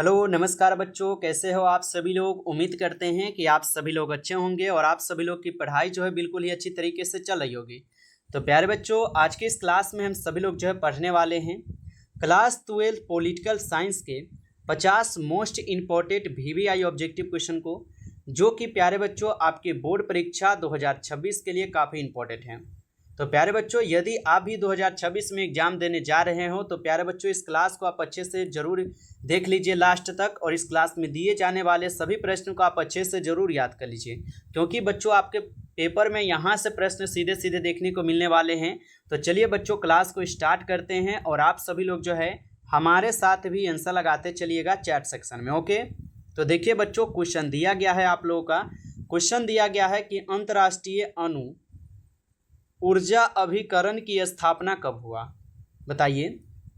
Hello नमस्कार बच्चों, कैसे हो आप सभी लोग। उम्मीद करते हैं कि आप सभी लोग अच्छे होंगे और आप सभी लोग की पढ़ाई जो है बिल्कुल ही अच्छी तरीके से चल रही होगी। तो प्यारे बच्चों, आज के इस क्लास में हम सभी लोग जो है पढ़ने वाले हैं क्लास 12 पॉलिटिकल साइंस के 50 most important VVI objective question को, जो कि प्यारे बच्चों आपकी बोर्ड परीक्षा 2026 के लिए काफ़ी इंपॉर्टेंट हैं। तो प्यारे बच्चों, यदि आप भी 2026 में एग्जाम देने जा रहे हो तो प्यारे बच्चों इस क्लास को आप अच्छे से जरूर देख लीजिए लास्ट तक, और इस क्लास में दिए जाने वाले सभी प्रश्नों को आप अच्छे से जरूर याद कर लीजिए, क्योंकि बच्चों आपके पेपर में यहाँ से प्रश्न सीधे सीधे देखने को मिलने वाले हैं। तो चलिए बच्चों, क्लास को स्टार्ट करते हैं और आप सभी लोग जो है हमारे साथ भी आंसर लगाते चलिएगा चैट सेक्शन में। ओके, तो देखिए बच्चों, क्वेश्चन दिया गया है आप लोगों का। क्वेश्चन दिया गया है कि अंतर्राष्ट्रीय अणु ऊर्जा अभिकरण की स्थापना कब हुआ। बताइए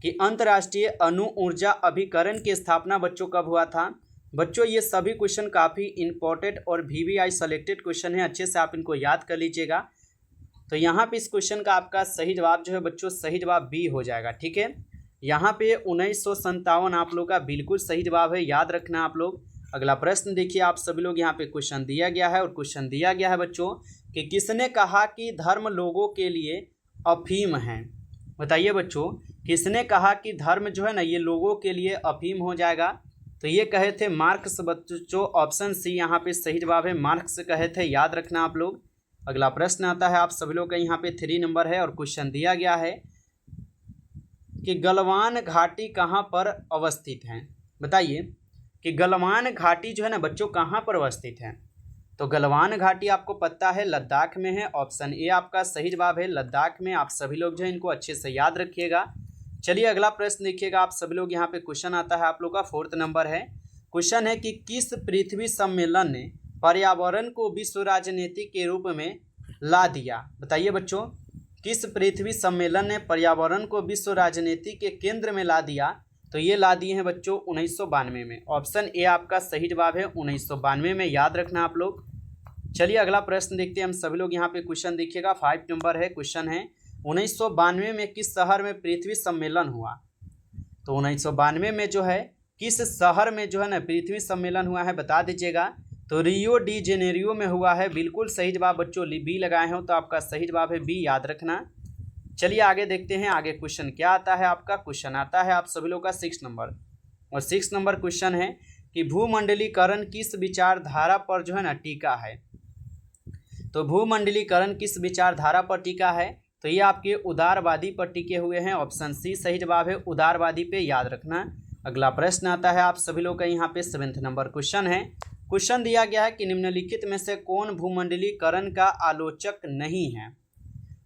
कि अंतर्राष्ट्रीय अणु ऊर्जा अभिकरण की स्थापना बच्चों कब हुआ था। बच्चों ये सभी क्वेश्चन काफ़ी इंपॉर्टेंट और VVI सेलेक्टेड क्वेश्चन है, अच्छे से आप इनको याद कर लीजिएगा। तो यहाँ पे इस क्वेश्चन का आपका सही जवाब जो है बच्चों, सही जवाब बी हो जाएगा। ठीक है, यहाँ पे 1957 आप लोग का बिल्कुल सही जवाब है, याद रखना आप लोग। अगला प्रश्न देखिए आप सभी लोग, यहाँ पे क्वेश्चन दिया गया है और क्वेश्चन दिया गया है बच्चों कि किसने कहा कि धर्म लोगों के लिए अफीम है। बताइए बच्चों, किसने कहा कि धर्म जो है ना ये लोगों के लिए अफीम हो जाएगा। तो ये कहे थे मार्क्स बच्चों, ऑप्शन सी यहाँ पे सही जवाब है, मार्क्स कहे थे, याद रखना आप लोग। अगला प्रश्न आता है आप सभी लोग का, यहाँ पे 3 नंबर है और क्वेश्चन दिया गया है कि गलवान घाटी कहाँ पर अवस्थित है। बताइए कि गलवान घाटी जो है ना बच्चों कहाँ पर अवस्थित है। तो गलवान घाटी आपको पता है लद्दाख में है, ऑप्शन ए आपका सही जवाब है, लद्दाख में। आप सभी लोग जो है इनको अच्छे से याद रखिएगा। चलिए अगला प्रश्न देखिएगा आप सभी लोग, यहाँ पे क्वेश्चन आता है आप लोग का 4th नंबर है। क्वेश्चन है कि किस पृथ्वी सम्मेलन ने पर्यावरण को विश्व राजनीति के रूप में ला दिया। बताइए बच्चों, किस पृथ्वी सम्मेलन ने पर्यावरण को विश्व राजनीति के केंद्र में ला दिया। तो ये ला दिए हैं बच्चों 1992 में, ऑप्शन ए आपका सही जवाब है 1992 में, याद रखना आप लोग। चलिए अगला प्रश्न देखते हैं हम सभी लोग, यहाँ पे क्वेश्चन देखिएगा 5 नंबर है। क्वेश्चन है 1992 में किस शहर में पृथ्वी सम्मेलन हुआ। तो 1992 में जो है किस शहर में जो है ना पृथ्वी सम्मेलन हुआ है, बता दीजिएगा। तो रियो डी जेनेरियो में हुआ है, बिल्कुल सही जवाब बच्चों, बी लगाए हो तो आपका सही जवाब है बी, याद रखना। चलिए आगे देखते हैं, आगे क्वेश्चन क्या आता है आपका। क्वेश्चन आता है आप सभी लोग का 6 नंबर, और 6 नंबर क्वेश्चन है कि भूमंडलीकरण किस विचारधारा पर जो है ना टीका है। तो भूमंडलीकरण किस विचारधारा पर टीका है। तो ये आपके उदारवादी पर टिके हुए हैं, ऑप्शन सी सही जवाब है, उदारवादी पे, याद रखना। अगला प्रश्न आता है आप सभी लोग का, यहाँ पे 7th नंबर क्वेश्चन है। क्वेश्चन दिया गया है कि निम्नलिखित में से कौन भूमंडलीकरण का आलोचक नहीं है।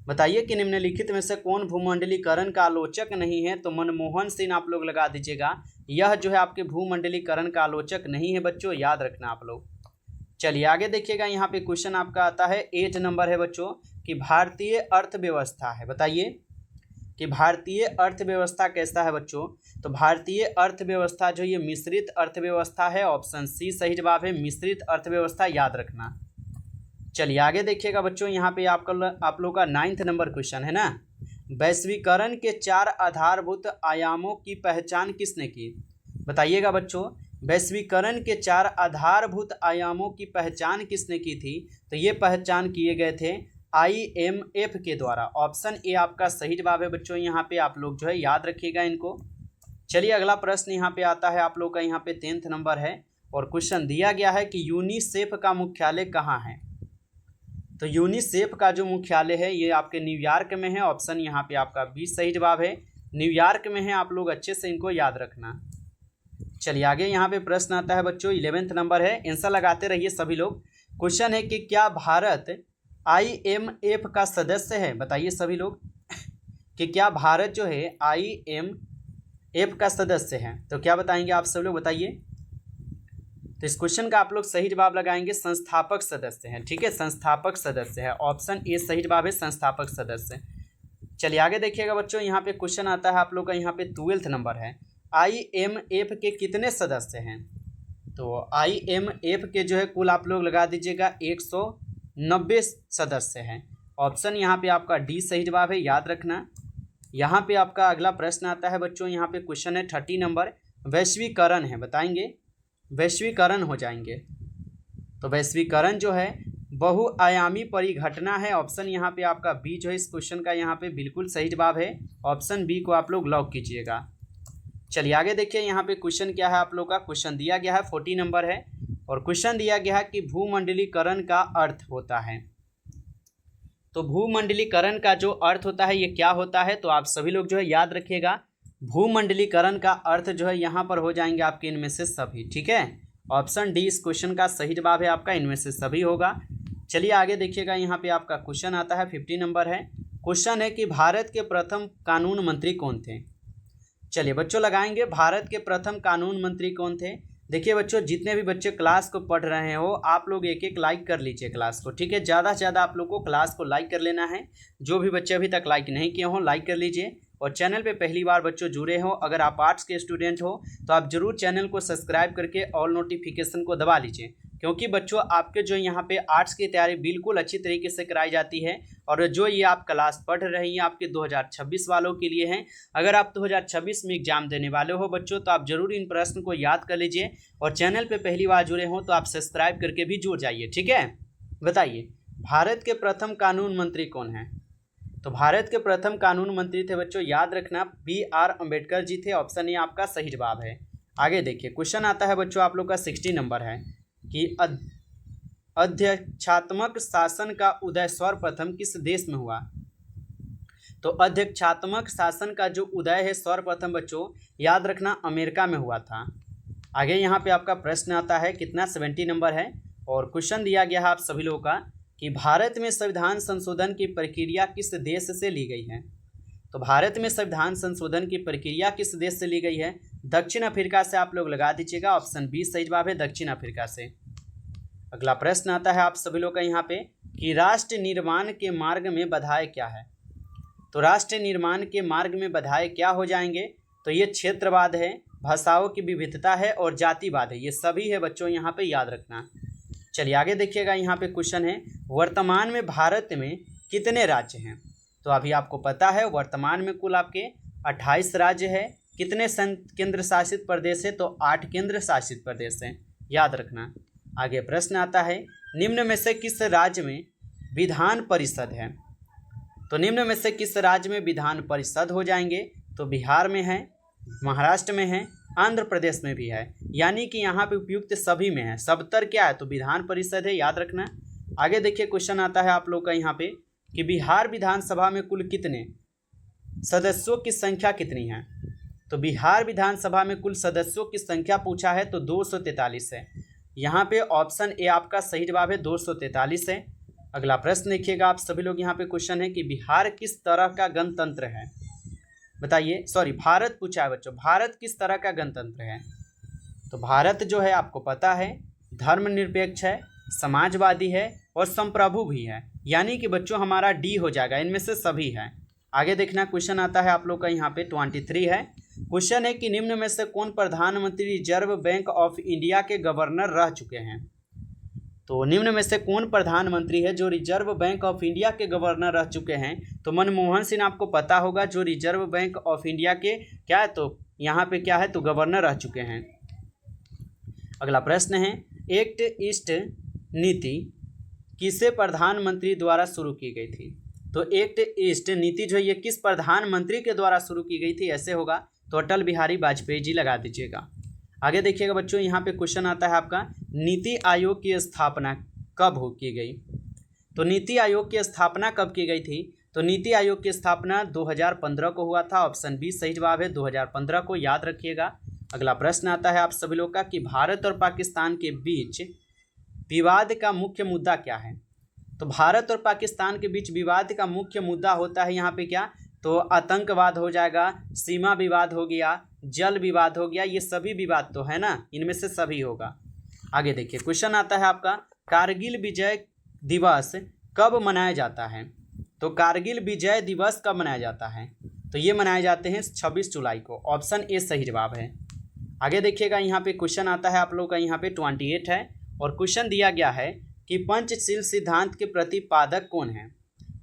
बताइए कि निम्नलिखित में से कौन भूमंडलीकरण का आलोचक नहीं है। तो मनमोहन सिंह आप लोग लगा दीजिएगा, यह जो है आपके भूमंडलीकरण का आलोचक नहीं है बच्चों, याद रखना आप लोग। चलिए आगे देखिएगा, यहाँ पे क्वेश्चन आपका आता है 8 नंबर है बच्चों कि भारतीय अर्थव्यवस्था है। बताइए कि भारतीय अर्थव्यवस्था कैसा है बच्चों। तो भारतीय अर्थव्यवस्था जो ये मिश्रित अर्थव्यवस्था है, ऑप्शन सी सही जवाब है, मिश्रित अर्थव्यवस्था, याद रखना। चलिए आगे देखिएगा बच्चों, यहाँ पे आप लोग का 9th नंबर क्वेश्चन है ना। वैश्वीकरण के 4 आधारभूत आयामों की पहचान किसने की। बताइएगा बच्चों, वैश्वीकरण के 4 आधारभूत आयामों की पहचान किसने की थी। तो ये पहचान किए गए थे IMF के द्वारा, ऑप्शन ए आपका सही जवाब है बच्चों, यहाँ पे आप लोग जो है याद रखिएगा इनको। चलिए अगला प्रश्न यहाँ पे आता है आप लोग का, यहाँ पे 10th नंबर है और क्वेश्चन दिया गया है कि यूनिसेफ का मुख्यालय कहाँ है। तो यूनिसेफ का जो मुख्यालय है ये आपके न्यूयॉर्क में है, ऑप्शन यहाँ पे आपका बी सही जवाब है, न्यूयॉर्क में है। आप लोग अच्छे से इनको याद रखना। चलिए आगे यहाँ पे प्रश्न आता है बच्चों, 11th नंबर है, आंसर लगाते रहिए सभी लोग। क्वेश्चन है कि क्या भारत IMF का सदस्य है। बताइए सभी लोग कि क्या भारत जो है IMF का सदस्य है। तो क्या बताएंगे आप सभी लोग, बताइए। तो इस क्वेश्चन का आप लोग सही जवाब लगाएंगे संस्थापक सदस्य हैं। ठीक है, संस्थापक सदस्य है, ऑप्शन ए सही जवाब है, संस्थापक सदस्य। चलिए आगे देखिएगा बच्चों, यहाँ पे क्वेश्चन आता है आप लोग का, यहाँ पे 12th नंबर है। IMF के कितने सदस्य हैं। तो IMF के जो है कुल आप लोग लगा दीजिएगा 190 सदस्य हैं, ऑप्शन यहाँ पे आपका डी सही जवाब है, याद रखना। यहाँ पे आपका अगला प्रश्न आता है बच्चों, यहाँ पे क्वेश्चन है 30 नंबर। वैश्वीकरण है, बताएंगे। वैश्वीकरण हो जाएंगे। तो वैश्वीकरण जो है बहुआयामी परिघटना है। ऑप्शन यहाँ पे आपका बी जो है इस क्वेश्चन का यहाँ पे बिल्कुल सही जवाब है। ऑप्शन बी को आप लोग लॉक कीजिएगा। चलिए आगे देखिए यहाँ पे क्वेश्चन क्या है। आप लोग का क्वेश्चन दिया गया है 40 नंबर है और क्वेश्चन दिया गया है कि भूमंडलीकरण का अर्थ होता है। तो भूमंडलीकरण का जो अर्थ होता है ये क्या होता है, तो आप सभी लोग जो है याद रखिएगा। भूमंडलीकरण का अर्थ जो है यहाँ पर हो जाएंगे आपके इनमें से सभी, ठीक है। ऑप्शन डी इस क्वेश्चन का सही जवाब है आपका, इनमें से सभी होगा। चलिए आगे देखिएगा यहाँ पे आपका क्वेश्चन आता है 50 नंबर है। क्वेश्चन है कि भारत के प्रथम कानून मंत्री कौन थे। चलिए बच्चों लगाएंगे, भारत के प्रथम कानून मंत्री कौन थे। देखिए बच्चों, जितने भी बच्चे क्लास को पढ़ रहे हो आप लोग एक एक लाइक कर लीजिए क्लास को, ठीक है। ज़्यादा से ज़्यादा आप लोग को क्लास को लाइक कर लेना है। जो भी बच्चे अभी तक लाइक नहीं किए हों लाइक कर लीजिए। और चैनल पे पहली बार बच्चों जुड़े हो, अगर आप आर्ट्स के स्टूडेंट हो तो आप जरूर चैनल को सब्सक्राइब करके ऑल नोटिफिकेशन को दबा लीजिए, क्योंकि बच्चों आपके जो यहाँ पे आर्ट्स की तैयारी बिल्कुल अच्छी तरीके से कराई जाती है। और जो ये आप क्लास पढ़ रही हैं आपके 2026 वालों के लिए हैं। अगर आप 2026 में एग्जाम देने वाले हो बच्चों तो आप जरूर इन प्रश्न को याद कर लीजिए। और चैनल पे पहली बार जुड़े हो तो आप सब्सक्राइब करके भी जुड़ जाइए, ठीक है। बताइए भारत के प्रथम कानून मंत्री कौन है। तो भारत के प्रथम कानून मंत्री थे बच्चों, याद रखना BR अम्बेडकर जी थे। ऑप्शन ए आपका सही जवाब है। आगे देखिए क्वेश्चन आता है बच्चों आप लोग का 60 नंबर है कि अध्यक्षात्मक शासन का उदय सर्वप्रथम किस देश में हुआ। तो अध्यक्षात्मक शासन का जो उदय है सर्वप्रथम बच्चों याद रखना अमेरिका में हुआ था। आगे यहाँ पे आपका प्रश्न आता है कितना 70 नंबर है और क्वेश्चन दिया गया है आप सभी लोगों का कि भारत में संविधान संशोधन की प्रक्रिया किस देश से ली गई है। तो भारत में संविधान संशोधन की प्रक्रिया किस देश से ली गई है। दक्षिण अफ्रीका से आप लोग लगा दीजिएगा। ऑप्शन बी सही जवाब है, दक्षिण अफ्रीका से। अगला प्रश्न आता है आप सभी लोग का यहाँ पे कि राष्ट्र निर्माण के मार्ग में बाधाएं क्या है। तो राष्ट्र निर्माण के मार्ग में बाधाएं क्या हो जाएंगे, तो ये क्षेत्रवाद है, भाषाओं की विविधता है और जातिवाद है। ये सभी है बच्चों यहाँ पे याद रखना। चलिए आगे देखिएगा यहाँ पे क्वेश्चन है वर्तमान में भारत में कितने राज्य हैं। तो अभी आपको पता है वर्तमान में कुल आपके 28 राज्य है। कितने केंद्र शासित प्रदेश है, तो 8 केंद्र शासित प्रदेश हैं, याद रखना। आगे प्रश्न आता है निम्न में से किस राज्य में विधान परिषद है। तो निम्न में से किस राज्य में विधान परिषद हो जाएंगे, तो बिहार में है, महाराष्ट्र में है, आंध्र प्रदेश में भी है। यानी कि यहाँ पे उपयुक्त सभी में है। सबतर क्या है, तो विधान परिषद है, याद रखना। आगे देखिए क्वेश्चन आता है आप लोग का यहाँ पे कि बिहार विधानसभा में कुल कितने सदस्यों की संख्या कितनी है। तो बिहार विधानसभा में कुल सदस्यों की संख्या पूछा है तो 243 है। यहाँ पे ऑप्शन ए आपका सही जवाब है, 243 है। अगला प्रश्न देखिएगा आप सभी लोग यहाँ पे क्वेश्चन है कि बिहार किस तरह का गणतंत्र है। बताइए, सॉरी भारत पूछा है बच्चों, भारत किस तरह का गणतंत्र है। तो भारत जो है आपको पता है धर्मनिरपेक्ष है, समाजवादी है और संप्रभु भी है। यानी कि बच्चों हमारा डी हो जाएगा, इनमें से सभी है। आगे देखना क्वेश्चन आता है आप लोग का यहाँ पे 23 है। क्वेश्चन है कि निम्न में से कौन प्रधानमंत्री रिजर्व बैंक ऑफ इंडिया के गवर्नर रह चुके हैं। तो निम्न में से कौन प्रधानमंत्री है जो रिजर्व बैंक ऑफ इंडिया के गवर्नर रह चुके हैं। तो मनमोहन सिंह आपको पता होगा जो रिजर्व बैंक ऑफ इंडिया के क्या है, तो यहाँ पे क्या है, तो गवर्नर रह चुके हैं। अगला प्रश्न है एक्ट ईस्ट नीति किसे प्रधानमंत्री द्वारा शुरू की गई थी। तो एक्ट ईस्ट नीति जो है ये किस प्रधानमंत्री के द्वारा शुरू की गई थी, ऐसे होगा तो अटल बिहारी वाजपेयी जी लगा दीजिएगा। आगे देखिएगा बच्चों यहाँ पे क्वेश्चन आता है आपका नीति आयोग की स्थापना कब की गई। तो नीति आयोग की स्थापना कब की गई थी। तो नीति आयोग की स्थापना 2015 को हुआ था। ऑप्शन बी सही जवाब है, 2015 को, याद रखिएगा। अगला प्रश्न आता है आप सभी लोग का कि भारत और पाकिस्तान के बीच विवाद का मुख्य मुद्दा क्या है। तो भारत और पाकिस्तान के बीच विवाद का मुख्य मुद्दा होता है यहाँ पे क्या, तो आतंकवाद हो जाएगा, सीमा विवाद हो गया, जल विवाद हो गया। ये सभी विवाद तो है ना, इनमें से सभी होगा। आगे देखिए क्वेश्चन आता है आपका कारगिल विजय दिवस कब मनाया जाता है। तो कारगिल विजय दिवस कब मनाया जाता है, तो ये मनाए जाते हैं 26 जुलाई को। ऑप्शन ए सही जवाब है। आगे देखिएगा यहाँ पे क्वेश्चन आता है आप लोग का यहाँ पे 28 है और क्वेश्चन दिया गया है कि पंचशील सिद्धांत के प्रतिपादक कौन है।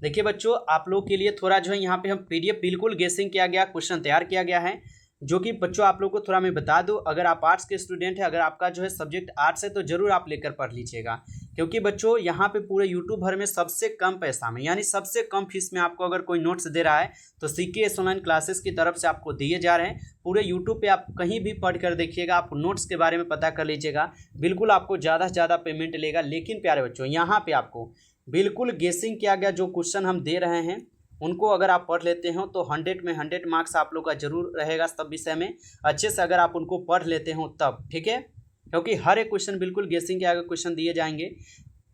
देखिए बच्चों आप लोग के लिए थोड़ा जो है यहाँ पे हम PDF बिल्कुल गेसिंग किया गया, क्वेश्चन तैयार किया गया है। जो कि बच्चों आप लोग को थोड़ा मैं बता दूं, अगर आप आर्ट्स के स्टूडेंट हैं, अगर आपका जो है सब्जेक्ट आर्ट्स है तो जरूर आप लेकर पढ़ लीजिएगा, क्योंकि बच्चों यहाँ पे पूरे यूट्यूब भर में सबसे कम पैसा में यानी सबसे कम फीस में आपको अगर कोई नोट्स दे रहा है तो CKS ऑनलाइन क्लासेस की तरफ से आपको दिए जा रहे हैं। पूरे यूट्यूब पे आप कहीं भी पढ़ कर देखिएगा, आप नोट्स के बारे में पता कर लीजिएगा, बिल्कुल आपको ज़्यादा से ज़्यादा पेमेंट लेगा। लेकिन प्यारे बच्चों यहाँ पे आपको बिल्कुल गेसिंग किया गया जो क्वेश्चन हम दे रहे हैं उनको अगर आप पढ़ लेते हो तो 100 में 100 मार्क्स आप लोग का जरूर रहेगा सब विषय में, अच्छे से अगर आप उनको पढ़ लेते हो तब, ठीक है, क्योंकि हर एक क्वेश्चन बिल्कुल गेसिंग के आगे क्वेश्चन दिए जाएंगे।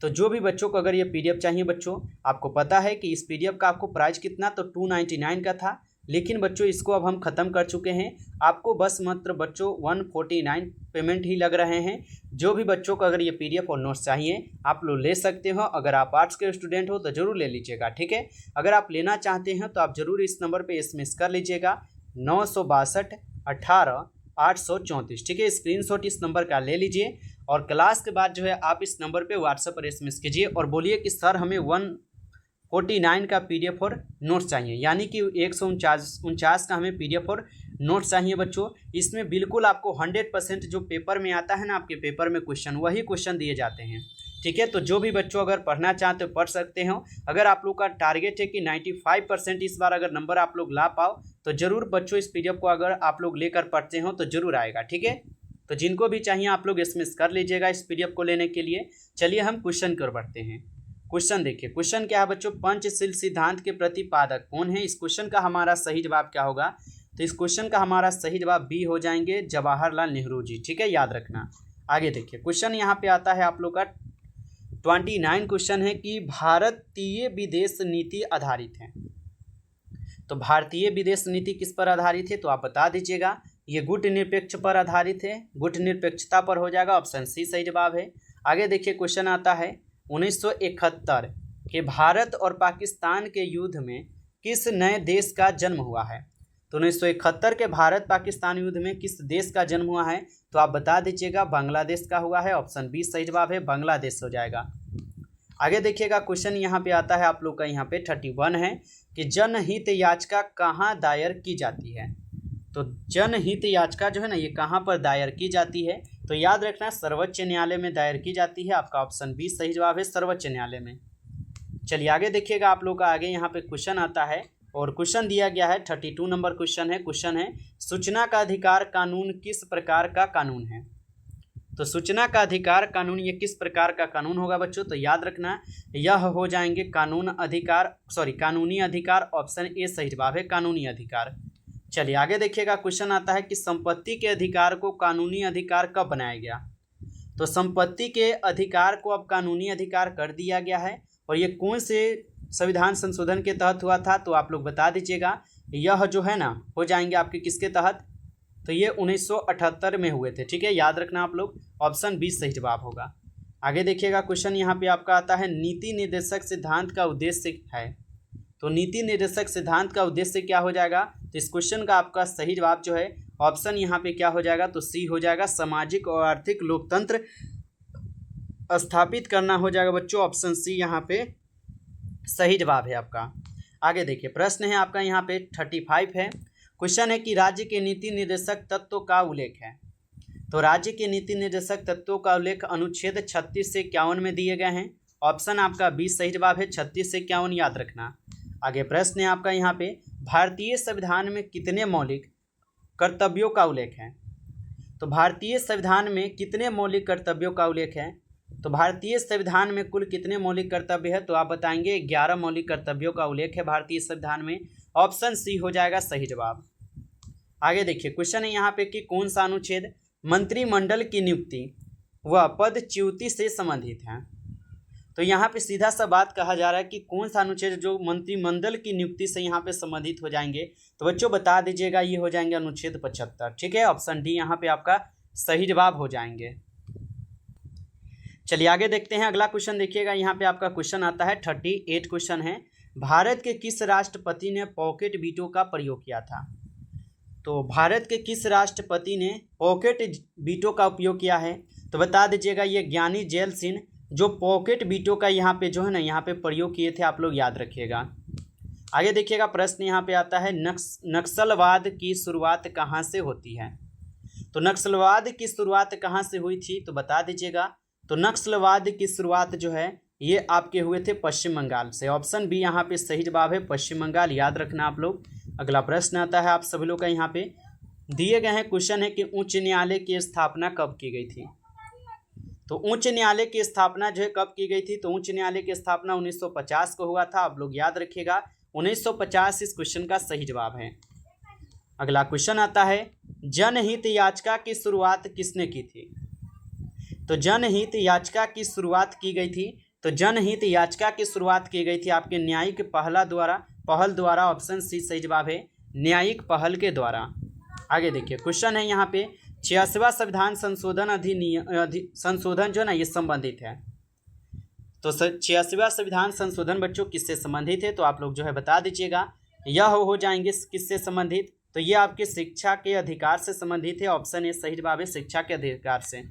तो जो भी बच्चों को अगर ये PDF चाहिए बच्चों, आपको पता है कि इस PDF का आपको प्राइस कितना, तो 299 का था, लेकिन बच्चों इसको अब हम ख़त्म कर चुके हैं। आपको बस मात्र बच्चों 149 पेमेंट ही लग रहे हैं। जो भी बच्चों को अगर ये PDF और नोट्स चाहिए आप लोग ले सकते हो। अगर आप आर्ट्स के स्टूडेंट हो तो ज़रूर ले लीजिएगा, ठीक है। अगर आप लेना चाहते हैं तो आप ज़रूर इस नंबर पर SMS कर लीजिएगा 962 18 834, ठीक है। स्क्रीनशॉट इस नंबर का ले लीजिए और क्लास के बाद जो है आप इस नंबर पे व्हाट्सएप पर SMS कीजिए और बोलिए कि सर हमें 149 का PDF और नोट्स चाहिए, यानी कि 149 का हमें PDF और नोट्स चाहिए बच्चों। इसमें बिल्कुल आपको 100% जो पेपर में आता है ना, आपके पेपर में क्वेश्चन वही क्वेश्चन दिए जाते हैं, ठीक है। तो जो भी बच्चों अगर पढ़ना चाहते हो पढ़ सकते हो। अगर आप लोग का टारगेट है कि 95% इस बार अगर नंबर आप लोग ला पाओ तो ज़रूर बच्चों इस PDF को अगर आप लोग लेकर पढ़ते हो तो ज़रूर आएगा, ठीक है। तो जिनको भी चाहिए आप लोग SMS कर लीजिएगा इस PDF को लेने के लिए। चलिए हम क्वेश्चन कर बढ़ते हैं। क्वेश्चन देखिए, क्वेश्चन क्या है बच्चों, पंचशील सिद्धांत के प्रतिपादक कौन है। इस क्वेश्चन का हमारा सही जवाब क्या होगा, तो इस क्वेश्चन का हमारा सही जवाब B हो जाएंगे, जवाहरलाल नेहरू जी, ठीक है, याद रखना। आगे देखिए क्वेश्चन यहाँ पे आता है आप लोग का 29 क्वेश्चन है कि भारतीय विदेश नीति आधारित है। तो भारतीय विदेश नीति किस पर आधारित है, तो आप बता दीजिएगा। ये गुट निरपेक्ष पर आधारित है, गुट निरपेक्षता पर हो जाएगा, ऑप्शन C सही जवाब है। आगे देखिए क्वेश्चन आता है 1971 के भारत और पाकिस्तान के युद्ध में किस नए देश का जन्म हुआ है। तो 1971 के भारत पाकिस्तान युद्ध में किस देश का जन्म हुआ है, तो आप बता दीजिएगा बांग्लादेश का हुआ है, ऑप्शन B सही जवाब है, बांग्लादेश हो जाएगा। आगे देखिएगा क्वेश्चन यहाँ पे आता है आप लोग का यहाँ पे 31 है कि जनहित याचिका कहाँ दायर की जाती है। तो जनहित याचिका जो है ना ये कहाँ पर दायर की जाती है, तो याद रखना सर्वोच्च न्यायालय में दायर की जाती है, आपका ऑप्शन B सही जवाब है, सर्वोच्च न्यायालय में। चलिए आगे देखिएगा आप लोग का आगे यहाँ पे क्वेश्चन आता है और क्वेश्चन दिया गया है 32 नंबर क्वेश्चन है। क्वेश्चन है सूचना का अधिकार कानून किस प्रकार का कानून है। तो सूचना का अधिकार कानून ये किस प्रकार का कानून होगा बच्चों, तो याद रखना यह हो जाएंगे कानूनी अधिकार, ऑप्शन A सही जवाब है, कानूनी अधिकार। चलिए आगे देखिएगा क्वेश्चन आता है कि संपत्ति के अधिकार को कानूनी अधिकार कब बनाया गया। तो संपत्ति के अधिकार को अब कानूनी अधिकार कर दिया गया है और ये कौन से संविधान संशोधन के तहत हुआ था, तो आप लोग बता दीजिएगा। यह जो है ना हो जाएंगे आपके किसके तहत, तो ये 1978 में हुए थे, ठीक है, याद रखना आप लोग, ऑप्शन B सही जवाब होगा। आगे देखिएगा क्वेश्चन यहाँ पे आपका आता है नीति निर्देशक सिद्धांत का उद्देश्य है। तो नीति निर्देशक सिद्धांत का उद्देश्य क्या हो जाएगा, तो इस क्वेश्चन का आपका सही जवाब जो है ऑप्शन यहाँ पे क्या हो जाएगा, तो C हो जाएगा, सामाजिक और आर्थिक लोकतंत्र स्थापित करना हो जाएगा बच्चों, ऑप्शन C यहाँ पे सही जवाब है आपका। आगे देखिए प्रश्न है आपका यहाँ पे 35 है। क्वेश्चन है कि राज्य के नीति निर्देशक तत्वों का उल्लेख है। तो राज्य के नीति निर्देशक तत्वों का उल्लेख अनुच्छेद 36 से 51 में दिए गए हैं, ऑप्शन आपका B सही जवाब है, 36 से 51 याद रखना। आगे प्रश्न है आपका यहाँ पे भारतीय संविधान में कितने मौलिक कर्तव्यों का उल्लेख है। तो भारतीय संविधान में कितने मौलिक कर्तव्यों का उल्लेख है, तो भारतीय संविधान में कुल कितने मौलिक कर्तव्य है, तो आप बताएंगे 11 मौलिक कर्तव्यों का उल्लेख है भारतीय संविधान में, ऑप्शन C हो जाएगा सही जवाब। आगे देखिए क्वेश्चन है यहाँ पे कि कौन सा अनुच्छेद मंत्रिमंडल की नियुक्ति व पदच्युति से संबंधित है। तो यहाँ पे सीधा सा बात कहा जा रहा है कि कौन सा अनुच्छेद जो मंत्रिमंडल की नियुक्ति से यहाँ पे संबंधित हो जाएंगे, तो बच्चों बता दीजिएगा ये हो जाएंगे अनुच्छेद 75, ठीक है, ऑप्शन D यहाँ पे आपका सही जवाब हो जाएंगे। चलिए आगे देखते हैं अगला क्वेश्चन देखिएगा, यहाँ पे आपका क्वेश्चन आता है 38 क्वेश्चन है, भारत के किस राष्ट्रपति ने पॉकेट वीटो का प्रयोग किया था। तो भारत के किस राष्ट्रपति ने पॉकेट वीटो का उपयोग किया है, तो बता दीजिएगा ये ज्ञानी जैल सिंह जो पॉकेट वीटो का यहाँ पे जो है ना यहाँ पे प्रयोग किए थे, आप लोग याद रखिएगा। आगे देखिएगा प्रश्न यहाँ पे आता है नक्सलवाद की शुरुआत कहाँ से होती है। तो नक्सलवाद की शुरुआत कहाँ से हुई थी तो बता दीजिएगा। तो नक्सलवाद की शुरुआत जो है ये आपके हुए थे पश्चिम बंगाल से। ऑप्शन बी यहाँ पे सही जवाब है, पश्चिम बंगाल, याद रखना आप लोग। अगला प्रश्न आता है आप सभी लोग का, यहाँ पे दिए गए हैं क्वेश्चन है कि उच्च न्यायालय की स्थापना कब की गई थी। तो उच्च न्यायालय की स्थापना जो है कब की गई थी, तो उच्च न्यायालय की स्थापना 1950 को हुआ था। आप लोग याद रखिएगा 1950 इस क्वेश्चन का सही जवाब है। अगला क्वेश्चन आता है जनहित याचिका की शुरुआत किसने की थी। तो जनहित याचिका की शुरुआत की गई थी, तो जनहित याचिका की शुरुआत की गई थी आपके न्यायिक पहल द्वारा। ऑप्शन सी सही जवाब है, न्यायिक पहल के द्वारा। आगे देखिए क्वेश्चन है यहाँ पे 86वां संविधान संशोधन जो ना ये संबंधित है। तो 86वां संविधान संशोधन बच्चों किससे संबंधित है, तो आप लोग जो है बता दीजिएगा। यह हो जाएंगे किससे संबंधित, तो ये आपके शिक्षा के अधिकार से संबंधित है। ऑप्शन ए सही जवाब है, शिक्षा के अधिकार से।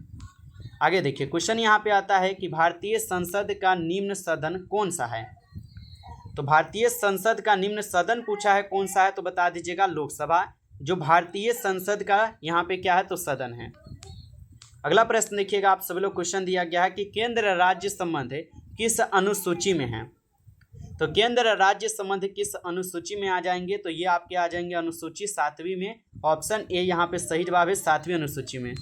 आगे देखिए क्वेश्चन यहाँ पे आता है कि भारतीय संसद का निम्न सदन कौन सा है। तो भारतीय संसद का निम्न सदन पूछा है, कौन सा है, तो बता दीजिएगा लोकसभा। जो भारतीय संसद का यहाँ पे क्या है तो सदन है। अगला प्रश्न देखिएगा आप सभी लोग, क्वेश्चन दिया गया है कि केंद्र राज्य संबंध किस अनुसूची में है। तो केंद्र राज्य संबंध किस अनुसूची में आ जाएंगे, तो ये आपके आ जाएंगे अनुसूची 7वीं में। ऑप्शन ए यहाँ पे सही जवाब है, 7वीं अनुसूची में।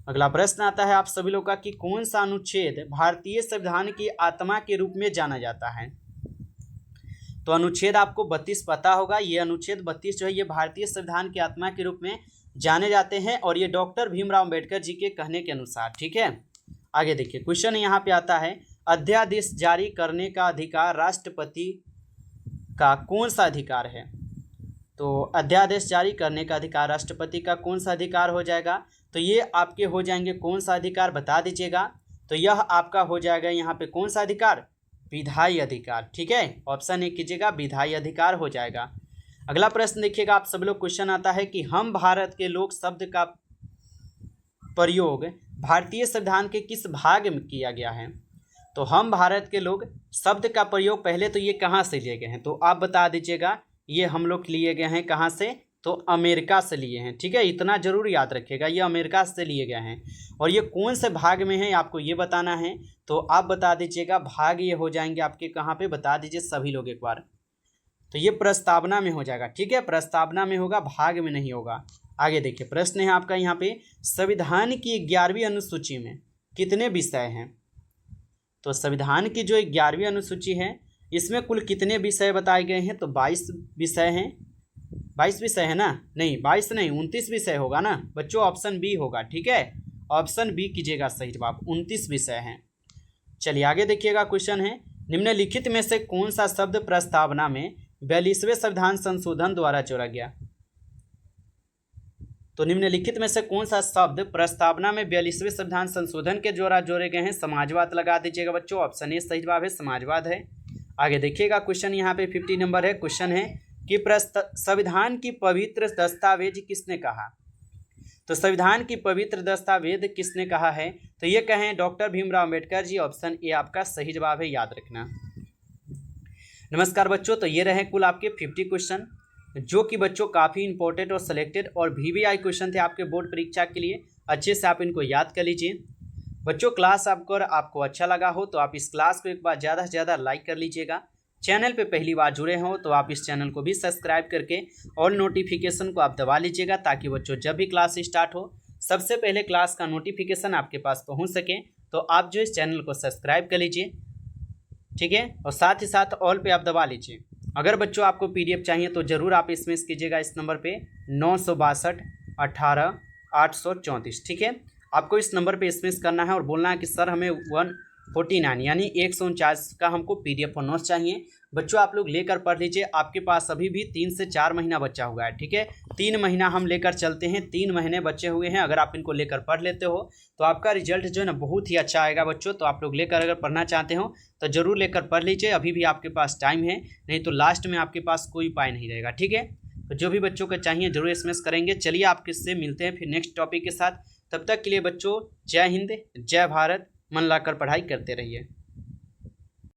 अगला प्रश्न आता है आप सभी लोग का कि कौन सा अनुच्छेद भारतीय संविधान की आत्मा के रूप में जाना जाता है। तो अनुच्छेद आपको 32 पता होगा। ये अनुच्छेद 32 जो है ये भारतीय संविधान की आत्मा के रूप में जाने जाते हैं, और ये डॉक्टर भीमराव अम्बेडकर जी के कहने के अनुसार। ठीक है, आगे देखिए क्वेश्चन यहाँ पे आता है अध्यादेश जारी करने का अधिकार राष्ट्रपति का कौन सा अधिकार है। तो अध्यादेश जारी करने का अधिकार राष्ट्रपति का कौन सा अधिकार हो जाएगा, तो ये आपके हो जाएंगे कौन सा अधिकार बता दीजिएगा। तो यह आपका हो जाएगा यहाँ पे कौन सा अधिकार, विधायी अधिकार। ठीक है, ऑप्शन ए कीजिएगा, विधायी अधिकार हो जाएगा। अगला प्रश्न देखिएगा आप सब लोग, क्वेश्चन आता है कि हम भारत के लोग शब्द का प्रयोग भारतीय संविधान के किस भाग में किया गया है। तो हम भारत के लोग शब्द का प्रयोग पहले तो ये कहाँ से लिए गए हैं, तो आप बता दीजिएगा। ये हम लोग लिए गए हैं कहाँ से, तो अमेरिका से लिए हैं। ठीक है, इतना जरूर याद रखिएगा, ये अमेरिका से लिए गए हैं। और ये कौन से भाग में है आपको ये बताना है, तो आप बता दीजिएगा। भाग ये हो जाएंगे आपके कहाँ पे, बता दीजिए सभी लोग एक बार। तो ये प्रस्तावना में हो जाएगा। ठीक है, प्रस्तावना में होगा, भाग में नहीं होगा। आगे देखिए प्रश्न है आपका यहाँ पे संविधान की 11वीं अनुसूची में कितने विषय हैं। तो संविधान की जो 11वीं अनुसूची है इसमें कुल कितने विषय बताए गए हैं, तो 22 विषय हैं। 22 विषय है ना, नहीं 22 नहीं 29 विषय होगा ना बच्चों, ऑप्शन बी होगा। ठीक है, ऑप्शन बी कीजिएगा सही जवाब, 29 विषय हैं। चलिए आगे देखिएगा क्वेश्चन है निम्नलिखित में से कौन सा शब्द प्रस्तावना में 42वें संविधान संशोधन द्वारा जोड़ा गया। तो निम्नलिखित में से कौन सा शब्द प्रस्तावना में 42वें संविधान संशोधन के द्वारा जोड़े गए हैं। समाजवाद लगा दीजिएगा बच्चों, ऑप्शन ए सही जवाब है, समाजवाद है। आगे देखिएगा क्वेश्चन यहाँ पे 50 नंबर है। क्वेश्चन है कि संविधान की पवित्र दस्तावेज किसने कहा। तो संविधान की पवित्र दस्तावेज किसने कहा है, तो ये कहें doctor Bhimrao Ambedkar ji. Option A आपका सही जवाब है, याद रखना। नमस्कार बच्चों, तो ये रहे कुल आपके 50 क्वेश्चन जो कि बच्चों काफ़ी इंपॉर्टेंट और सिलेक्टेड और VVI क्वेश्चन थे आपके बोर्ड परीक्षा के लिए। अच्छे से आप इनको याद कर लीजिए बच्चों। क्लास आपको अच्छा लगा हो तो आप इस क्लास को एक बार ज़्यादा से ज़्यादा लाइक कर लीजिएगा। चैनल पे पहली बार जुड़े हो तो आप इस चैनल को भी सब्सक्राइब करके और नोटिफिकेशन को आप दबा लीजिएगा, ताकि बच्चों जब भी क्लास स्टार्ट हो सबसे पहले क्लास का नोटिफिकेशन आपके पास पहुँच सके। तो आप जो इस चैनल को सब्सक्राइब कर लीजिए, ठीक है, और साथ ही साथ ऑल पे आप दबा लीजिए। अगर बच्चों आपको PDF चाहिए तो ज़रूर आप SMS कीजिएगा इस नंबर पे 962 18 834। ठीक है, आपको इस नंबर पे SMS करना है और बोलना है कि सर हमें 149 यानी 149 का हमको PDF और नोट्स चाहिए। बच्चों आप लोग लेकर पढ़ लीजिए, आपके पास अभी भी 3 से 4 महीना बचा हुआ है। ठीक है, 3 महीना हम लेकर चलते हैं, 3 महीने बचे हुए हैं। अगर आप इनको लेकर पढ़ लेते हो तो आपका रिजल्ट जो है ना बहुत ही अच्छा आएगा बच्चों। तो आप लोग लेकर अगर पढ़ना चाहते हो तो ज़रूर लेकर पढ़ लीजिए, अभी भी आपके पास टाइम है, नहीं तो लास्ट में आपके पास कोई उपाय नहीं रहेगा। ठीक है, तो जो भी बच्चों को चाहिए जरूर SMS करेंगे। चलिए आप किससे मिलते हैं फिर नेक्स्ट टॉपिक के साथ। तब तक के लिए बच्चों जय हिंद, जय भारत, मन लाकर पढ़ाई करते रहिए।